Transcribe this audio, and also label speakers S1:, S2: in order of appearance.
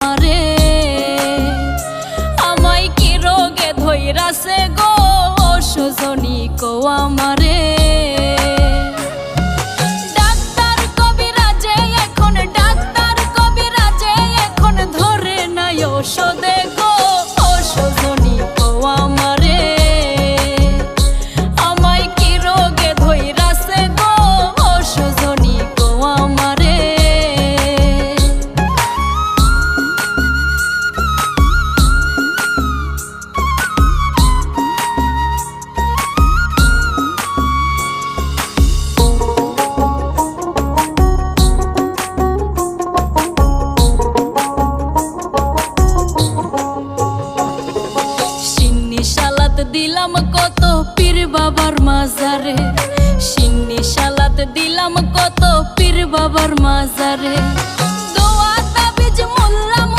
S1: আমারে, আমায় কি রোগে ধইরাছে গো সজনী কো আমারে। ডাক্তার কবিরাজে এখন ধরে নাই ওষুধে গো সজনী কো আমারে, আমায় কি রোগে ধইরাছে গো সজনী কো আমারে। দিলাম কত পীর বাবার মাজারে, সিন্নি সালাত দিলাম কত পীর বাবার মাজারে।